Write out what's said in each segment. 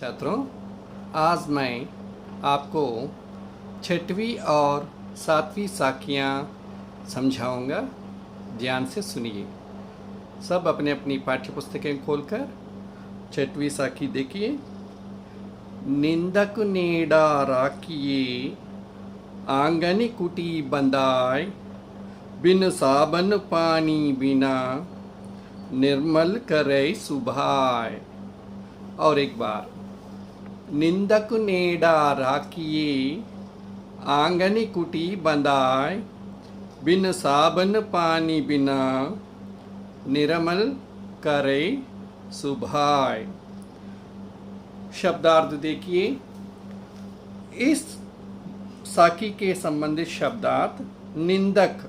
छात्रों, आज मैं आपको छठवीं और सातवीं साखियाँ समझाऊंगा। ध्यान से सुनिए। सब अपने अपनी पाठ्य पुस्तकें खोलकर छठवीं साखी देखिए। निंदक नेड़ा राखिए, आंगन कुटी बंदाय, बिन साबन पानी बिना, निर्मल करे सुभाय। और एक बार, निंदक नेड़ा राखिए, आंगन कुटी बंदाय, बिन साबन पानी बिना, निर्मल करे सुभाय। शब्दार्थ देखिए। इस साखी के संबंधित शब्दार्थ निंदक,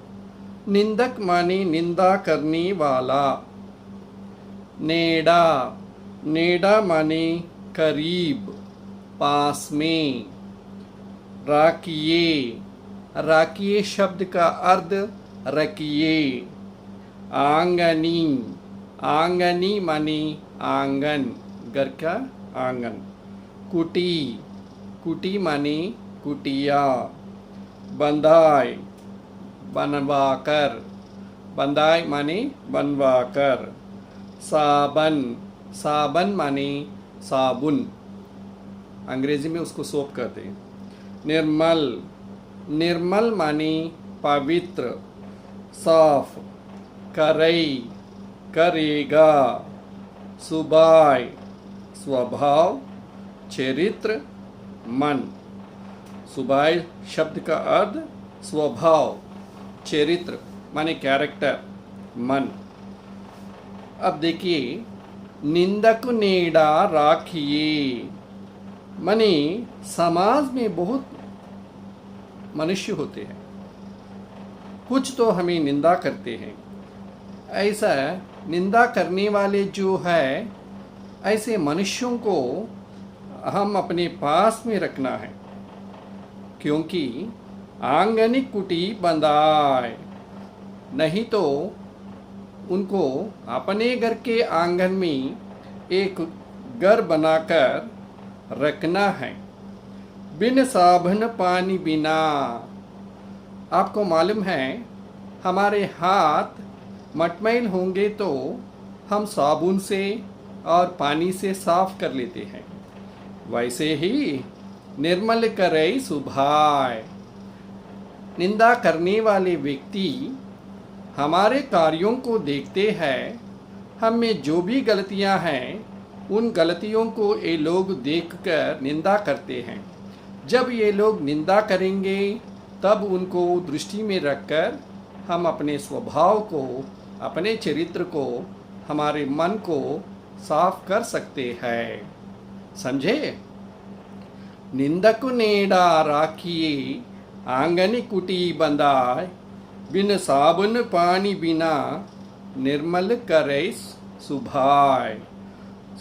निंदक माने निंदा करने वाला। नेड़ा, नेड़ा माने करीब, पास में। राखिए, राखिए शब्द का अर्थ रखिए। आंगनी, आंगनी माने आंगन, घर का आंगन। कुटी, कुटी माने कुटिया। बंधाय, बनवाकर, बंधाय माने बनवाकर। साबन, साबन माने साबुन, अंग्रेजी में उसको सोप कहते हैं। निर्मल, निर्मल माने पवित्र, साफ। करई, करेगा। सुभाय, स्वभाव, चरित्र, मन। सुभाय शब्द का अर्थ स्वभाव, चरित्र माने कैरेक्टर, मन। अब देखिए, निंदक नेड़ा राखिए माने समाज में बहुत मनुष्य होते हैं, कुछ तो हमें निंदा करते हैं। ऐसा निंदा करने वाले जो है, ऐसे मनुष्यों को हम अपने पास में रखना है, क्योंकि आंगनिक कुटी बंधाय, नहीं तो उनको अपने घर के आंगन में एक घर बनाकर रखना है। बिन साबन पानी बिना, आपको मालूम है हमारे हाथ मटमैल होंगे तो हम साबुन से और पानी से साफ कर लेते हैं। वैसे ही निर्मल करे सुभाय, निंदा करने वाले व्यक्ति हमारे कार्यों को देखते हैं। हम में जो भी गलतियां हैं, उन गलतियों को ये लोग देखकर निंदा करते हैं। जब ये लोग निंदा करेंगे, तब उनको दृष्टि में रखकर हम अपने स्वभाव को, अपने चरित्र को, हमारे मन को साफ कर सकते हैं। समझे? निंदक नेड़ा राखिए, आंगन कुटी बंधाय, बिन साबुन पानी बिना, निर्मल करे सुभाय।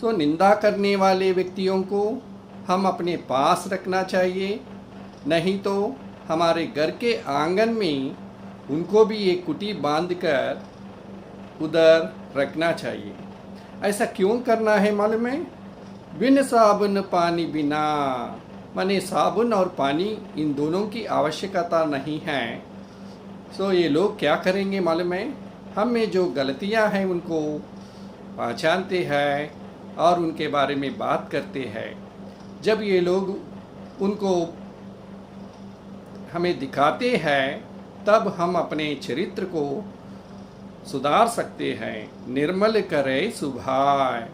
सो निंदा करने वाले व्यक्तियों को हम अपने पास रखना चाहिए, नहीं तो हमारे घर के आंगन में उनको भी एक कुटी बांधकर उधर रखना चाहिए। ऐसा क्यों करना है मालूम है? बिन साबुन पानी बिना, माने साबुन और पानी इन दोनों की आवश्यकता नहीं है। सो ये लोग क्या करेंगे मालूम है? हम में जो गलतियां हैं उनको पहचानते हैं और उनके बारे में बात करते हैं। जब ये लोग उनको हमें दिखाते हैं, तब हम अपने चरित्र को सुधार सकते हैं। निर्मल करे सुभाय,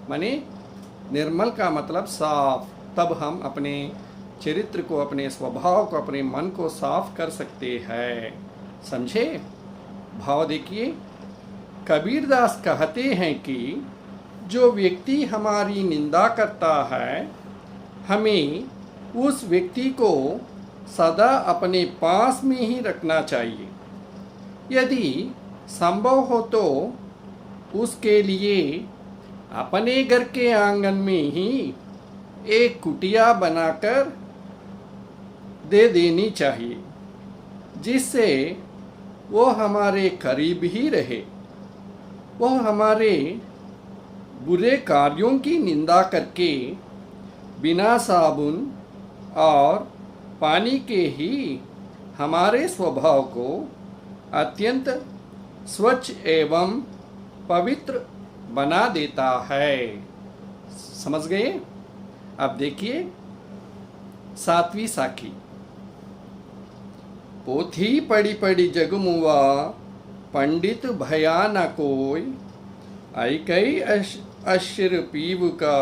माने निर्मल का मतलब साफ। तब हम अपने चरित्र को, अपने स्वभाव को, अपने मन को साफ कर सकते हैं। समझे? भाव देखिए। कबीरदास कहते हैं कि जो व्यक्ति हमारी निंदा करता है, हमें उस व्यक्ति को सदा अपने पास में ही रखना चाहिए। यदि संभव हो तो उसके लिए अपने घर के आंगन में ही एक कुटिया बनाकर दे देनी चाहिए, जिससे वो हमारे करीब ही रहे। वो हमारे बुरे कार्यों की निंदा करके बिना साबुन और पानी के ही हमारे स्वभाव को अत्यंत स्वच्छ एवं पवित्र बना देता है। समझ गए? अब देखिए 7वीं साखी। पोथी पढ़ी पढ़ी जग मुआ, पंडित भया न कोई, ऐकई अश्र पीव का,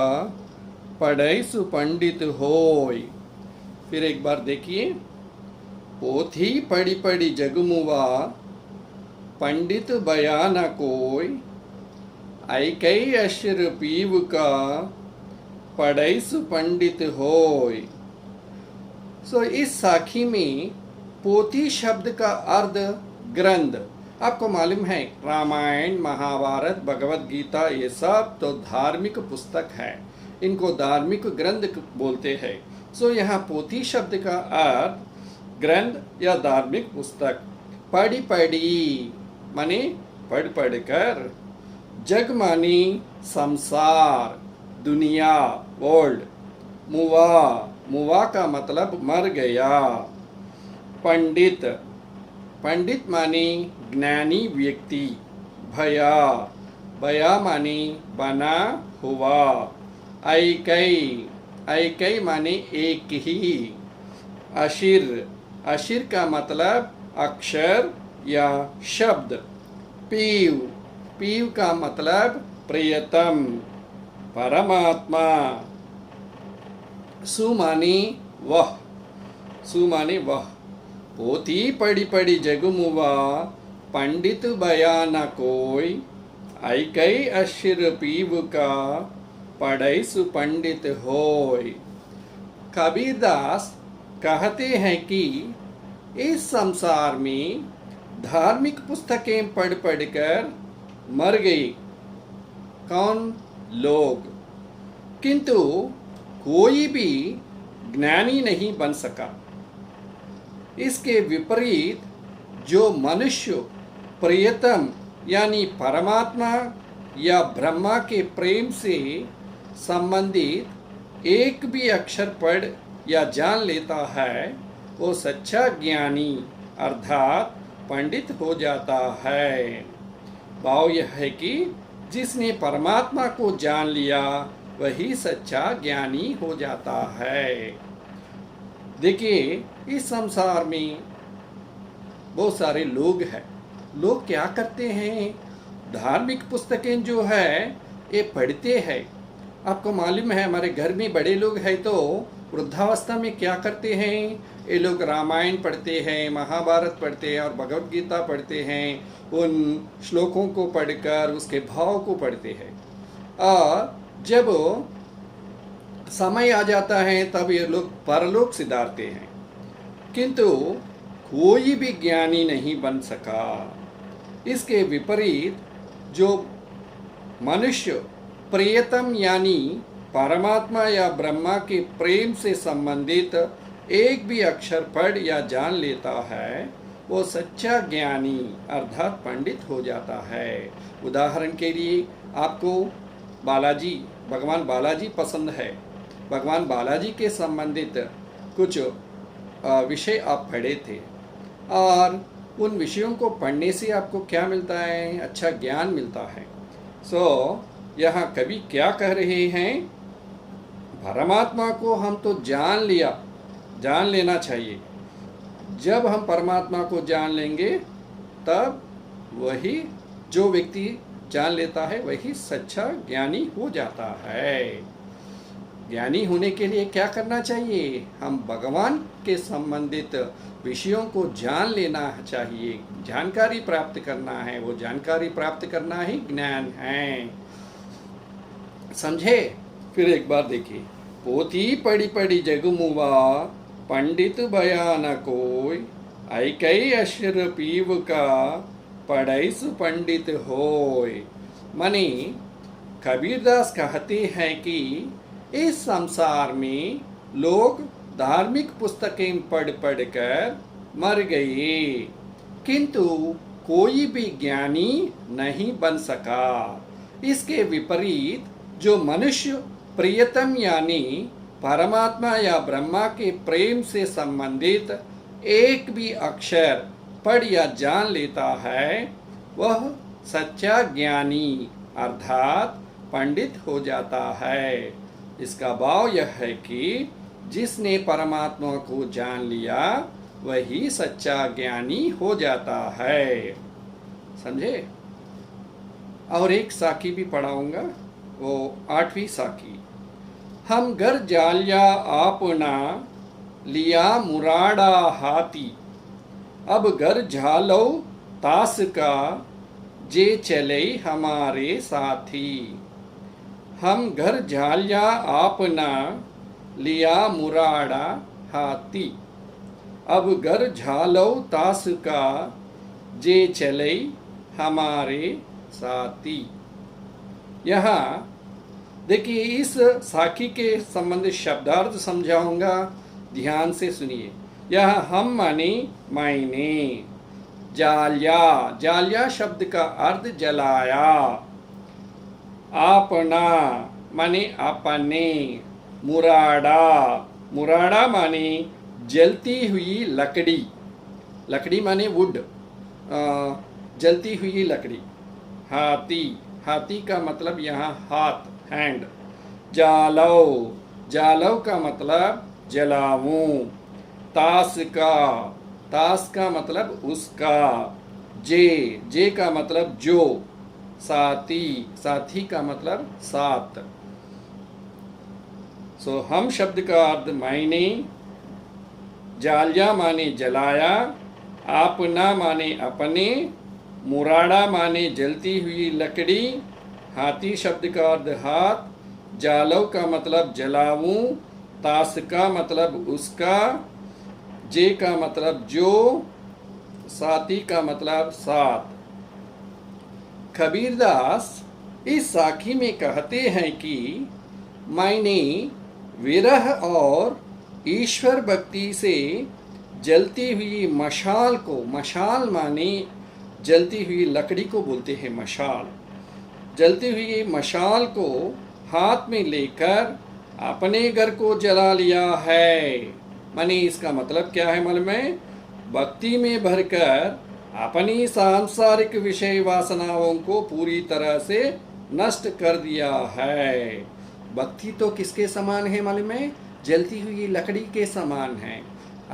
पढ़ई सुपंडित होय। फिर एक बार देखिए। पोथी पढ़ी पढ़ी जग मुआ, पंडित भया न कोई, ऐकई अश्र पीव का, पढ़ई सुपंडित होय। इस साखी में पोथी शब्द का अर्थ ग्रंथ। आपको मालूम है रामायण, महाभारत, भगवत गीता ये सब तो धार्मिक पुस्तक है, इनको धार्मिक ग्रंथ बोलते हैं। यहाँ पोथी शब्द का अर्थ ग्रंथ या धार्मिक पुस्तक। पढ़ी पढ़ी माने पढ़ पढ़ कर, जग मानी संसार, दुनिया, वर्ल्ड, मुआ, मुआ का मतलब मर गया। पंडित, पंडित माने ज्ञानी व्यक्ति। भया, भया माने बना हुआ। ऐकई, ऐकई माने एक ही। अशिर, अशिर का मतलब अक्षर या शब्द। पीव, पीव का मतलब प्रियतम, परमात्मा। सु माने वह, सु माने वह। पोथी पढ़ी पढ़ी जग मुआ, पंडित भया न कोई, ऐकई अश्र पीव का, पढ़ई सुपंडित होय। कबीरदास कहते हैं कि इस संसार में धार्मिक पुस्तकें पढ़ पढ़ कर मर गई कौन? लोग, किंतु कोई भी ज्ञानी नहीं बन सका। इसके विपरीत जो मनुष्य प्रियतम यानी परमात्मा या ब्रह्मा के प्रेम से संबंधित एक भी अक्षर पढ़ या जान लेता है, वो सच्चा ज्ञानी अर्थात पंडित हो जाता है। भाव यह है कि जिसने परमात्मा को जान लिया वही सच्चा ज्ञानी हो जाता है। देखिए इस संसार में बहुत सारे लोग हैं। लोग क्या करते हैं? धार्मिक पुस्तकें जो है ये पढ़ते हैं। आपको मालूम है हमारे घर में बड़े लोग हैं तो वृद्धावस्था में क्या करते हैं? ये लोग रामायण पढ़ते हैं, महाभारत पढ़ते हैं और भगवत गीता पढ़ते हैं। उन श्लोकों को पढ़कर उसके भाव को पढ़ते हैं और जब समय आ जाता है तब ये लोग परलोक सिधारते हैं, किंतु कोई भी ज्ञानी नहीं बन सका। इसके विपरीत जो मनुष्य प्रियतम यानी परमात्मा या ब्रह्मा के प्रेम से संबंधित एक भी अक्षर पढ़ या जान लेता है वो सच्चा ज्ञानी अर्थात पंडित हो जाता है। उदाहरण के लिए आपको बालाजी, भगवान बालाजी पसंद है। भगवान बालाजी के संबंधित कुछ विषय आप पढ़े थे और उन विषयों को पढ़ने से आपको क्या मिलता है? अच्छा ज्ञान मिलता है। यहाँ कवि क्या कह रहे हैं? परमात्मा को हम तो जान लिया, जान लेना चाहिए। जब हम परमात्मा को जान लेंगे तब वही जो व्यक्ति जान लेता है वही सच्चा ज्ञानी हो जाता है। ज्ञानी होने के लिए क्या करना चाहिए? हम भगवान के संबंधित विषयों को जान लेना चाहिए, जानकारी प्राप्त करना है। वो जानकारी प्राप्त करना ही ज्ञान है। समझे? फिर एक बार देखिए। पोथी पढ़ी पढ़ी जग मुआ, पंडित भया न कोई, ऐकई अश्र पीव का, पढ़ई सुपंडित होय। माने कबीरदास कहते हैं कि इस संसार में लोग धार्मिक पुस्तकें पढ़ पढ़ कर मर गए, किंतु कोई भी ज्ञानी नहीं बन सका। इसके विपरीत जो मनुष्य प्रियतम यानी परमात्मा या ब्रह्मा के प्रेम से संबंधित एक भी अक्षर पढ़ या जान लेता है वह सच्चा ज्ञानी अर्थात पंडित हो जाता है। इसका भाव यह है कि जिसने परमात्मा को जान लिया वही सच्चा ज्ञानी हो जाता है। समझे? और एक साखी भी पढ़ाऊंगा, वो 8वीं साखी। हम घर जालिया आपना लिया मुराड़ा हाथी, अब घर झालो तास का जे चले हमारे साथी। हम घर झालिया आपना लिया मुराड़ा हाथी, अब घर झालो तास का जे चले हमारे साथी। यहाँ देखिए इस साखी के संबंधित शब्दार्थ समझाऊंगा, ध्यान से सुनिए। यह हम माने मायने, जालिया, जालिया शब्द का अर्थ जलाया, आपना माने अपने, मुराड़ा, मुराड़ा माने जलती हुई लकड़ी, लकड़ी माने वुड, जलती हुई लकड़ी। हाथी, हाथी का मतलब यहाँ हाथ, हैंड। जालव, जालव का मतलब जलाऊं। तास का, तास का मतलब उसका। जे, जे का मतलब जो। साथी, साथी का मतलब साथ। सो हम शब्द का अर्थ मायने, जालिया माने जलाया, आपना माने अपने, मुराड़ा माने जलती हुई लकड़ी, हाथी शब्द का अर्थ हाथ, जालव का मतलब जलाऊं, तास का मतलब उसका, जे का मतलब जो, साथी का मतलब साथ। कबीरदास इस साखी में कहते हैं कि मैंने विरह और ईश्वर भक्ति से जलती हुई मशाल को, मशाल माने जलती हुई लकड़ी को बोलते हैं मशाल, जलती हुई मशाल को हाथ में लेकर अपने घर को जला लिया है। माने इसका मतलब क्या है मालूम है? भक्ति में भरकर अपनी सांसारिक विषय वासनाओं को पूरी तरह से नष्ट कर दिया है। भक्ति तो किसके समान है मालूम है? जलती हुई लकड़ी के समान है।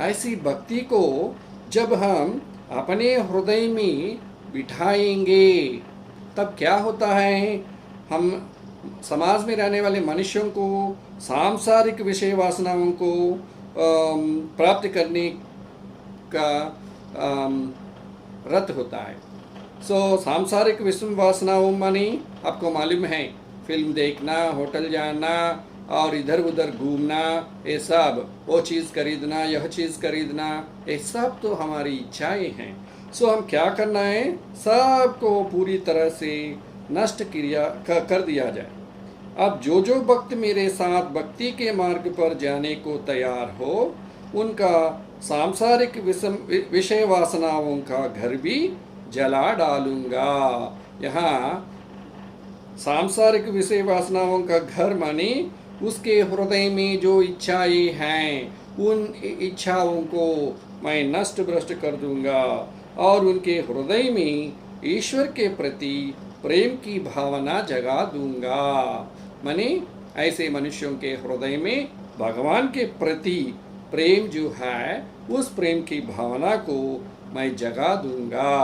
ऐसी भक्ति को जब हम अपने हृदय में बिठाएंगे तब क्या होता है? हम समाज में रहने वाले मनुष्यों को सांसारिक विषय वासनाओं को प्राप्त करने का रत होता है। सो सांसारिक विषय वासनाओं माने आपको मालूम है, फिल्म देखना, होटल जाना और इधर उधर घूमना, ये सब, वो चीज़ खरीदना, यह चीज़ खरीदना, ये सब तो हमारी इच्छाएं हैं। सो हम क्या करना है? सबको पूरी तरह से नष्ट कर दिया जाए। अब जो जो भक्त मेरे साथ भक्ति के मार्ग पर जाने को तैयार हो उनका सांसारिक विषय वासनाओं का घर भी जला डालूंगा। यहाँ सांसारिक विषय वासनाओं का घर माने उसके हृदय में जो इच्छाएं हैं उन इच्छाओं को मैं नष्ट भ्रष्ट कर दूंगा और उनके हृदय में ईश्वर के प्रति प्रेम की भावना जगा दूंगा। माने ऐसे मनुष्यों के हृदय में भगवान के प्रति प्रेम जो है उस प्रेम की भावना को मैं जगा दूंगा।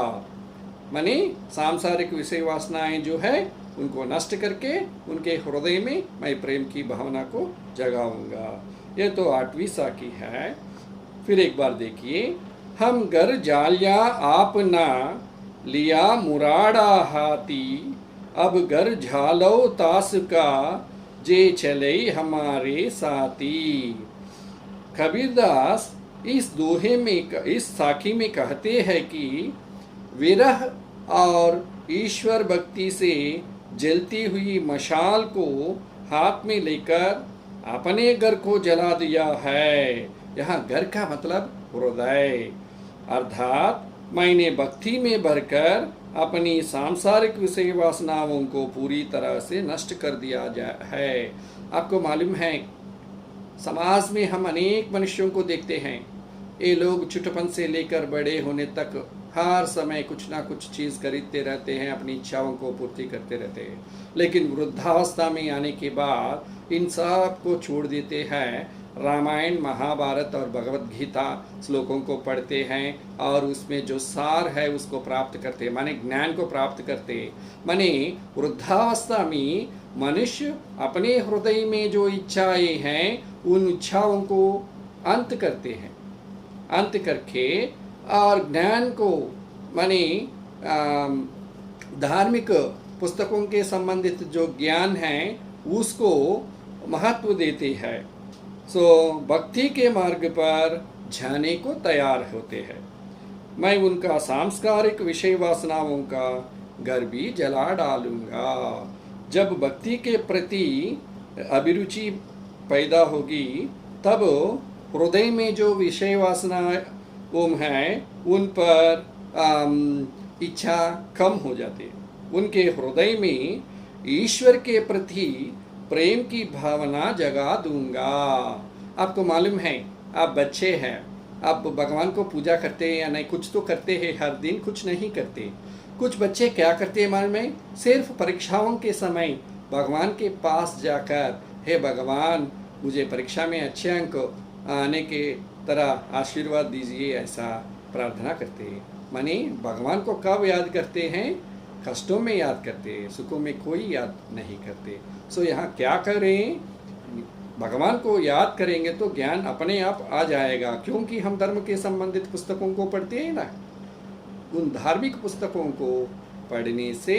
माने सांसारिक विषय वासनाएं जो है उनको नष्ट करके उनके हृदय में मैं प्रेम की भावना को जगाऊंगा। यह तो 8वीं साखी है। फिर एक बार देखिए। हम घर जालिया आपना लिया मुराड़ा हाथी, अब घर झालो तास का जे चले हमारे साथी। कबीरदास इस दोहे में, इस साखी में कहते हैं कि विरह और ईश्वर भक्ति से जलती हुई मशाल को हाथ में लेकर अपने घर को जला दिया है। यहाँ घर का मतलब हृदय, अर्थात मैंने भक्ति में भरकर अपनी सांसारिक विषय वासनाओं को पूरी तरह से नष्ट कर दिया है। आपको मालूम है समाज में हम अनेक मनुष्यों को देखते हैं, ये लोग छोटेपन से लेकर बड़े होने तक हर समय कुछ ना कुछ चीज़ खरीदते रहते हैं, अपनी इच्छाओं को पूर्ति करते रहते हैं, लेकिन वृद्धावस्था में आने के बाद इन सब को छोड़ देते हैं। रामायण, महाभारत और भगवत गीता श्लोकों को पढ़ते हैं और उसमें जो सार है उसको प्राप्त करते हैं, माने ज्ञान को प्राप्त करते हैं। माने वृद्धावस्था में मनुष्य अपने हृदय में जो इच्छाएं हैं उन इच्छाओं को अंत करते हैं, अंत करके और ज्ञान को माने धार्मिक पुस्तकों के संबंधित जो ज्ञान है उसको महत्व देते हैं। भक्ति के मार्ग पर जाने को तैयार होते हैं। मैं उनका सांस्कारिक विषय वासनाओं का घर भी जला डालूंगा। जब भक्ति के प्रति अभिरुचि पैदा होगी तब हृदय में जो विषय वासना है उन पर इच्छा कम हो जाती है। उनके हृदय में ईश्वर के प्रति प्रेम की भावना जगा दूंगा। आपको मालूम है, आप बच्चे हैं, आप भगवान को पूजा करते हैं या नहीं? कुछ तो करते हैं, हर दिन कुछ नहीं करते। कुछ बच्चे क्या करते हैं मालूम है? सिर्फ परीक्षाओं के समय भगवान के पास जाकर, हे भगवान मुझे परीक्षा में अच्छे अंक आने के तरह आशीर्वाद दीजिए, ऐसा प्रार्थना करते हैं। माने भगवान को कब याद करते हैं? कष्टों में याद करते हैं, सुखों में कोई याद नहीं करते। यहाँ क्या करें? भगवान को याद करेंगे तो ज्ञान अपने आप आ जाएगा, क्योंकि हम धर्म के संबंधित पुस्तकों को पढ़ते हैं ना। उन धार्मिक पुस्तकों को पढ़ने से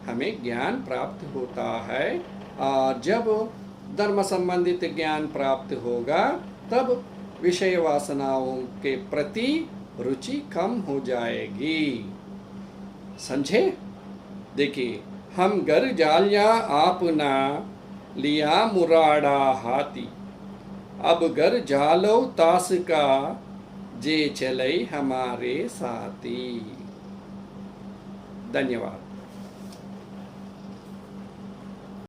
हमें ज्ञान प्राप्त होता है, और जब धर्म संबंधित ज्ञान प्राप्त होगा तब विषय वासनाओं के प्रति रुचि कम हो जाएगी। समझे? देखिए, हम घर जालिया आपना लिया मुराड़ा हाथी, अब घर जालो तास का जे चले हमारे साथी। धन्यवाद।